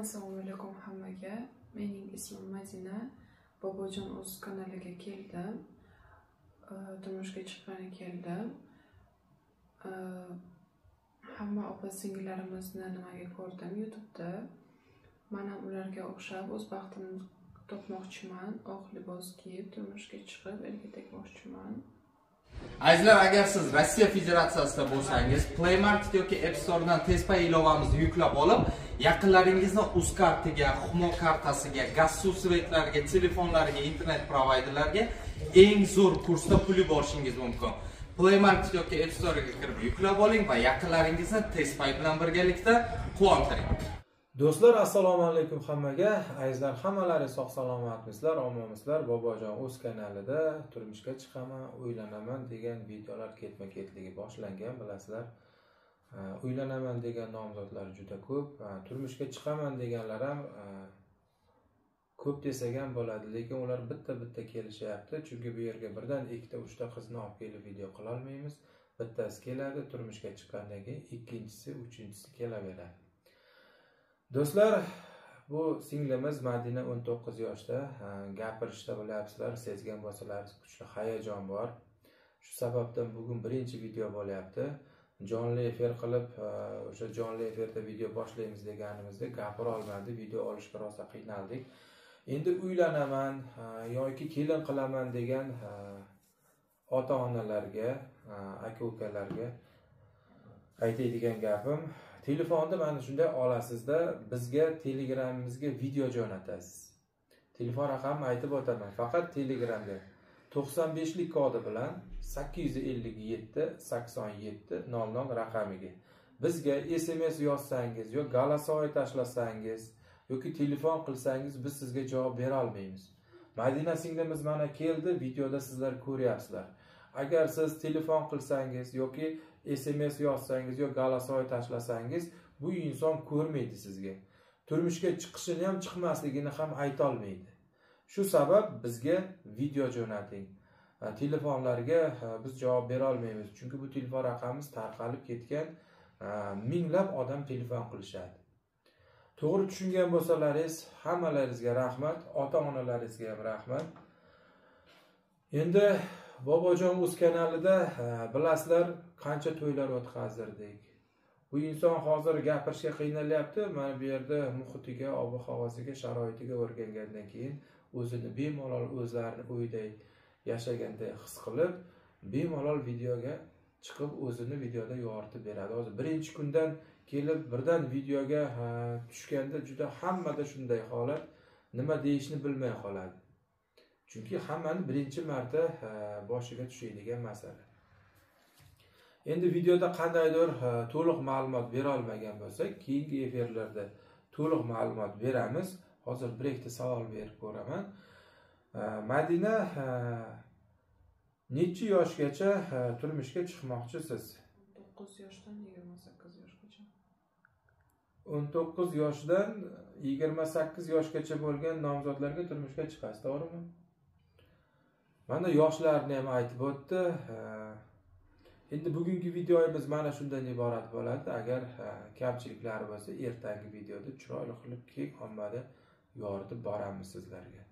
Assalomu alaykum hammaga. Mening ismim Madina. Bobojon o'z kanaliga keldim. Turmushga chiqqani keldim. Hamma opa-singillarimizni nimaga ko'rdim YouTube'da. Men ham ularga o'xshab o'z baxtimni topmoqchiman. Oq libos kiyib turmushga chiqib erkak bo'lmoqchiman. Azizlar, agar siz Rossiya Federatsiyasida bo'lsangiz, Play Market yoki App Store'dan Tezpay ilovamizni yuklab olib, yaqinlaringizni uz kartiga, Humo kartasiga, gaz suv svetlariga, telefonlariga, internet provayderlarga eng zo'r kursda pul yuborishingiz mumkin. Play Market yoki App Store'ga kirib yuklab oling va yaqinlaringizni Tezpay bilan birgalikda quvontiring. Do'stlar, assalomu alaykum hammaga. Azizlar, hammalaringiz sog' salomatmisizlar, omonmisizlar. Bobojon o'z kanalida turmushga chiqaman, uylanaman degan videolar ketma-ketligi boshlangan, bilasizlar. Uylanaman degan nomzodlar juda ko'p, turmushga chiqaman deganlar ham ko'p desak ham bo'ladi, lekin ular bitta kelishyapti. Chunki bu yerga birdan ikkita, uchta qizni olib kelib video qila olmaymiz. Bittasi keladi, turmushga chiqqandan keyin ikkinchisi, uchinchisi kelaveradi. Do'stlar, bu singlimiz Madina 19 yoshda, gapirishda bilasizlar, sezgan bo'lsalaringiz kuchli hayajon bor. Shu sababdan bugun birinchi video bo'lyapti. Jonli efir qilib, o'sha jonli efirda video boshlaymiz deganimizda gapira olmadi, video olishga rosa qiynaldik. Endi uylanaman yoki kelin qilaman degan ota-onalarga, aka-ukalarga aytadigan gapim, telefonni mana shunday olasizda, bizga Telegramimizga video jo'natasiz. Telefon raqamini aytib o'taman, faqat Telegramga 95 lik kodi bilan 857 87 00 raqamiga bizga SMS yozsangiz yoki голосовой tashlasangiz yoki telefon qilsangiz biz sizga javob bera olmaymiz. Madina singlimiz mana keldi, videoda sizlar ko'ryapsizlar. Agar siz telefon qilsangiz yoki SMS yozsangiz yoki голосовой tashlasangiz, bu inson ko'rmaydi sizga. Turmushga chiqishini ham chiqmasligini ham ayta olmaydi. Shu sabab bizga video jo'nating. Telefonlarga biz javob bera olmaymiz, chunki bu telefon raqamimiz tarqalib ketgan, minglab odam telefon qilishadi. To'g'ri tushungan bo'lsalaringiz, hammalaringizga rahmat, ota-onalaringizga ham rahmat. Endi Bobojon o'z kanalida bilasizlar, qancha to'ylar o'tkazdirdik. Bu inson hozir gapirishga qiynalyapti. Mana bu yerda muhitiga, ob-havosiga, sharoitiga o'rgangandan keyin o'zini bemalol o'zlarini o'yday yashaganday his qilib, bemalol videoga chiqib o'zini videoda yoritib beradi. Hozir birinchi kundan kelib birdan videoga tushganda juda hammada shunday holat, nima deyishni bilmay qoladi. Chunki hammani birinchi marta boshiga tushadigan masala. Endi videoda qandaydir to'liq ma'lumot bera olmagan bo'lsak, keyingi efirlarda to'liq ma'lumot beramiz. Hozir bir ikkita savol berib ko'raman. Madina, necha yoshgacha turmushga chiqmoqchisiz? 9 yoshdan 28 yoshgacha. 19 yoshdan 28 yoshgacha bo'lgan nomzodlarga turmushga chiqasiz, to'g'rimi? Mana yoshlarni ham aytib o'tdi. Endi bugungi videomiz mana shundan iborat bo'ladi. Agar kamchiliklari bo'lsa, ertangi videoda chiroyli qilib keng ommada yoritib boramiz sizlarga.